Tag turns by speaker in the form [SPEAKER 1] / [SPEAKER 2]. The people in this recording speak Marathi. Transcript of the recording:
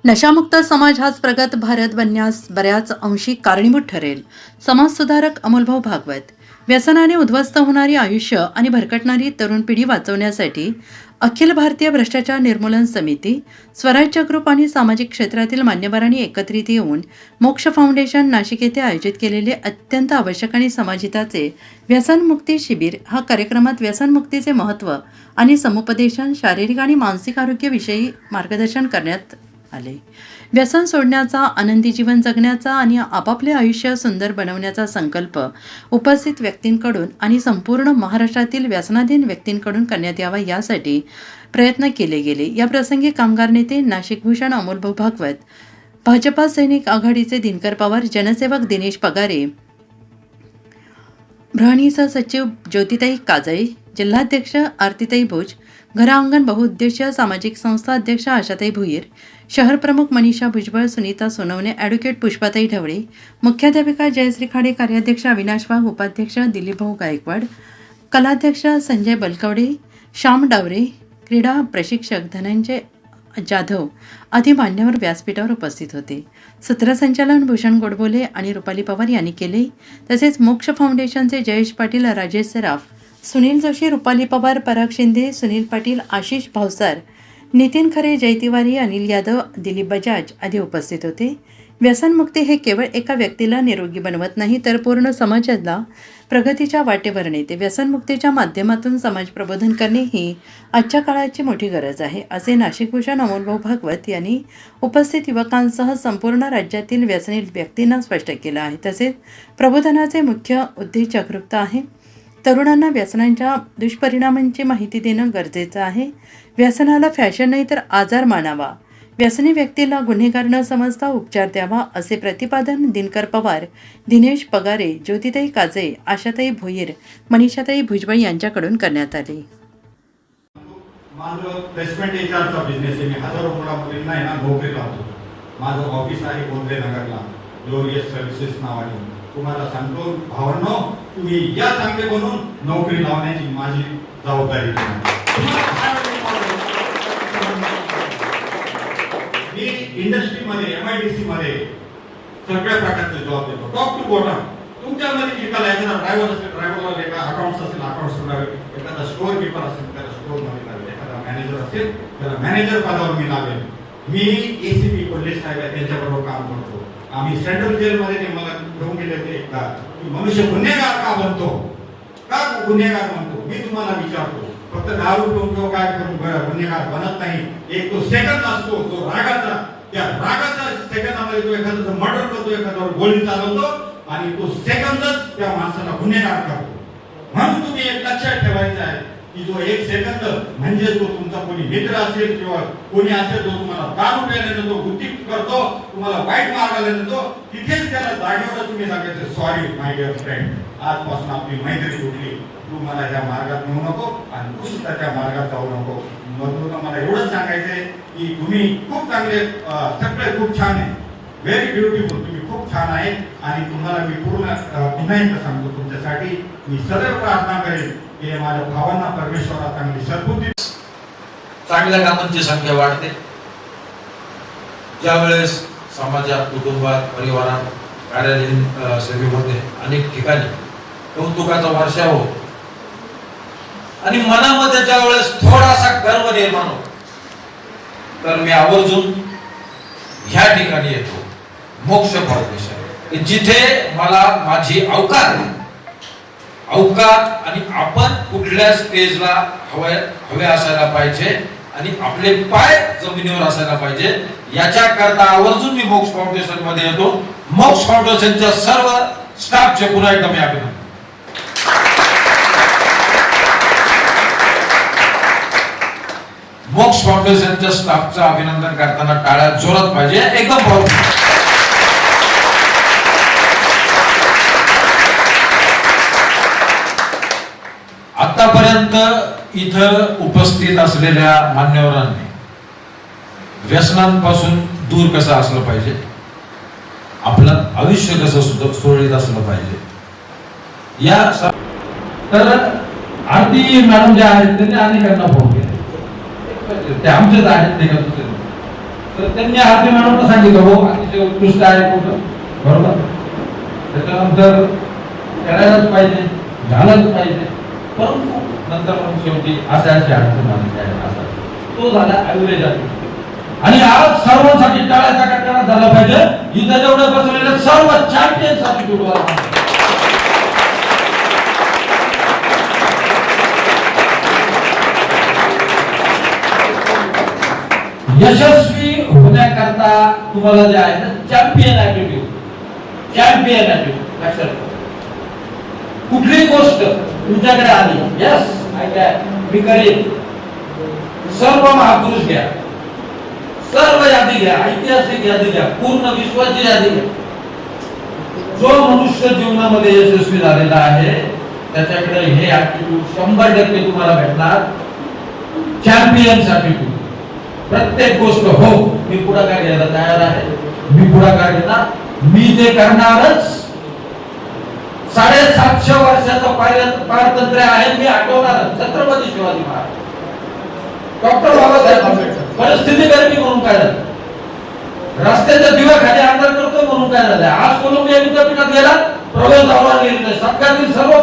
[SPEAKER 1] नशामुक्त समाज हाच प्रगत भारत बनण्यास बऱ्याच अंशी कारणीभूत ठरेल. समाजसुधारक अमोलभाऊ भागवत. व्यसनाने उद्ध्वस्त होणारी आयुष्य आणि भरकटणारी तरुण पिढी वाचवण्यासाठी अखिल भारतीय भ्रष्टाचार निर्मूलन समिती, स्वराज्य ग्रुप आणि सामाजिक क्षेत्रातील मान्यवरांनी एकत्रित येऊन मोक्ष फाउंडेशन नाशिक येथे आयोजित केलेले अत्यंत आवश्यक आणि समाजहिताचे व्यसनमुक्ती शिबिर हा कार्यक्रमात व्यसनमुक्तीचे महत्त्व आणि समुपदेशन, शारीरिक आणि मानसिक आरोग्याविषयी मार्गदर्शन करण्यात आले. व्यसन सोडण्याचा, आनंदी जीवन जगण्याचा आणि आपापले आयुष्य सुंदर बनवण्याचा संकल्प उपस्थित व्यक्तींकडून आणि संपूर्ण महाराष्ट्रातील व्यसनाधीन व्यक्तींकडून करण्यात यावा यासाठी प्रयत्न केले गेले. या प्रसंगी कामगार नेते नाशिक भूषण अमोलभाऊ भागवत, भाजपा सैनिक आघाडीचे दिनकर पवार, जनसेवक दिनेश पगारे, बृहणीचा सचिव ज्योतिताई काजळे, जिल्हाध्यक्ष आरतीताई भोज, घरांगण बहुउद्देशीय सामाजिक संस्था अध्यक्ष आशाताई भुईर, शहर प्रमुख मनीषा भुजबळ, सुनीता सोनवणे, ॲडव्होकेट पुष्पाताई ढवळे, मुख्याध्यापिका जयश्री खाडे, कार्याध्यक्ष अविनाश वाघ, उपाध्यक्ष दिलीपभाऊ गायकवाड, कलाध्यक्ष संजय बलकवडे, श्याम डावरे, क्रीडा प्रशिक्षक धनंजय जाधव आदी मान्यवर व्यासपीठावर उपस्थित होते. सूत्रसंचालन भूषण गोडबोले आणि रुपाली पवार यांनी केले. तसेच मोक्ष फाउंडेशनचे जयेश पाटील, राजेश सराफ, सुनील जोशी, रुपाली पवार, पराग शिंदे, सुनील पाटील, आशिष भावसार, नितीन खरे, जय तिवारी, अनिल यादव, दिलीप बजाज आदी उपस्थित होते. व्यसनमुक्ती हे केवळ एका व्यक्तीला निरोगी बनवत नाही, तर पूर्ण समाजाला प्रगतीच्या वाटेवर नेते. व्यसनमुक्तीच्या माध्यमातून समाज प्रबोधन करणे ही आजच्या काळाची मोठी गरज आहे, असे नाशिक भूषण अमोलभाऊ भागवत यांनी उपस्थित युवकांसह संपूर्ण राज्यातील व्यसनी व्यक्तींना स्पष्ट केलं आहे. तसेच प्रबोधनाचे मुख्य उद्देश जागरूकता आहे. तरुणांना व्यसनांच्या दुष्परिणामांची माहिती देणं गरजेचं आहे. व्यसनाला फॅशन नाही तर आजार मानावा. व्यसनी व्यक्तीला गुन्हेगार न समजता उपचार द्यावा, असे प्रतिपादन दिनकर पवार, दिनेश पगारे, ज्योतिताई काजळे, आशाताई भोईर, मनीषाताई भुजबळ यांच्याकडून करण्यात आले.
[SPEAKER 2] माझं प्लेसमेंट एचआरचा बिझनेस आहे. मी हजारो मुलामुलींना आहे ना नोकरी लावतो. माझं ऑफिस आहे गोंदे नगरला, ग्लोरियस सर्व्हिसेस नावाने. तुम्हाला सांगतो भावांनो, तुम्ही या चांगले बनून नोकरी लावण्याची माझी जबाबदारी. मी इंडस्ट्रीमध्ये MIDC मध्ये सगळ्या प्रकारचे जॉब देतो, टॉप टू बॉटम. तुमच्यामध्ये एखादा ड्रायव्हर असेल, ड्रायव्हरला एका अकाउंट्स असेल, अकाउंट्स लावेल, एखादा स्टोअर कीपर असेल त्याला स्टोअर मध्ये लावेल, एखादा मॅनेजर असेल त्याला मॅनेजर पदावर मी लावेल. मी ACP कोल्हे साहेब आहे त्यांच्याबरोबर काम करतो. आम्ही सेंट्रल जेलमध्ये ते मला घेऊन गेले होते एकदा, की मनुष्य गुन्हेगार का बनतो, का गुन्हेगार बनतो. मी तुम्हाला विचारतो, फक्त दारू पिऊन किंवा काय करून गुन्हेगार बनत नाही. एक तो सेकंद असतो जो रागाचा, त्या रागाचा सेकंदामध्ये तो एखाद्याचं मर्डर करतो, एखाद्यावर गोळी चालवतो आणि तो सेकंदच त्या माणसाला गुन्हेगार करतो. म्हणून तुम्ही एक लक्षात ठेवायचं आहे की जो एक सेकंद म्हणजे तो तुमचा कोणी मित्र असेल किंवा कोणी असेल जो तुम्हाला दारू प्यायला नेतो, गुत्ती करतो, तुम्हाला वाईट मार्गाला नेतो, तिथेच त्याला जागेवर तुम्ही सांगायचं, सॉरी माय डिअर फ्रेंड, आजपासून आपली मैत्री तुटली, तू मला या मार्गात नेऊ नको आणि तू सुद्धा त्या मार्गात जाऊ नको. म्हणून मला एवढंच सांगायचंय की तुम्ही खूप चांगले, सगळे खूप छान आहे, व्हेरी ब्युटिफुल, तुम्ही खूप छान आहे. आणि तुम्हाला मी पुन्हा एकदा सांगतो, तुमच्यासाठी मी सदैव प्रार्थना करेन की माझ्या भावांना परमेश्वरा चांगली सद्बुद्धी.
[SPEAKER 3] चांगल्या कामांची संख्या वाढते. ज्यावेळेस समाजात, कुटुंबात, परिवारात, कार्यालयीन सेवेमध्ये अनेक ठिकाणी कौतुकाचा वर्षाव होतो आणि मनामध्ये ज्यावेळेस थोडासा गर्व निर्माण होतो, तर मी आवर्जून ह्या ठिकाणी येतो, मोक्ष फाउंडेशन, जिथे मला माझी अवकात आणि आपण कुठल्या स्टेजला हवे असायला पाहिजे आणि आपले पाय जमिनीवर असायला पाहिजे, याच्या करता आवर्जून मी मोक्ष फाउंडेशन मध्ये येतो. मोक्ष फाउंडेशनच्या सर्व स्टाफचे पुन्हा एकदा मी अभिनंदन. मोक्ष फाउंडेशनच्या स्टाफचं अभिनंदन करताना टाळ्या जोरात पाहिजे, एकदम बरोबर. आतापर्यंत इथं उपस्थित असलेल्या मान्यवरांनी व्यसनांपासून दूर कसं असलं पाहिजे, आपलं आयुष्य कसं सुरळीत असलं पाहिजे. तर आरती मॅडम ज्या आहेत त्यांनी अनेकांना फोन केले, ते आमचेच आहेत ते का दुसरे. तर त्यांनी आरती मॅडमला सांगितलं हो अतिशय उत्कृष्ट आहे कुठं, बरोबर. त्याच्यानंतर करायलाच पाहिजे, झालंच पाहिजे. परंतु नंतर मग शेवटी अशा अडचण आली असा तो झाला ॲव्हरेज आणि आज सर्वांसाठी टाळ्याचा कडकडाट झाला पाहिजे. इथं जेवढे बसलेले सर्व चॅम्पियन साठी यशस्वी होण्याकरता तुम्हाला जे आहे ना चॅम्पियन ॲटिट्यूड, चॅम्पियन ॲटिट्यूड लक्षात ठेवा. कुठलीही गोष्ट तुमच्याकडे आली, यस आय कॅन, मी करेन. सर्व महापुरुष घ्या, सर्व यादी घ्या, ऐतिहासिक यादी घ्या, पूर्ण विश्वाची यादी घ्या. जो मनुष्य जीवनामध्ये यशस्वी झालेला आहे त्याच्याकडे हे ॲटिट्यूड 100% तुम्हाला भेटणार. Champions attitude. प्रत्येक गोष्ट हो मी पुढाकार घ्यायला तयार आहे, मी पुढाकार घेणार, मी ते करणारच. 750 वर्षाचं पारतंत्र्य आहे, मी आठवणार. छत्रपती शिवाजी महाराज, डॉक्टर बाबासाहेब आंबेडकर परिस्थिती गर्मी म्हणून काय झालं, रस्त्याच्या दिव्याखाली आंदोलन करतो म्हणून काय झालं. आज कोलंबिया विद्यापीठात गेला, प्रवेश आव्हान लिहिलं, सत्कारातील सर्व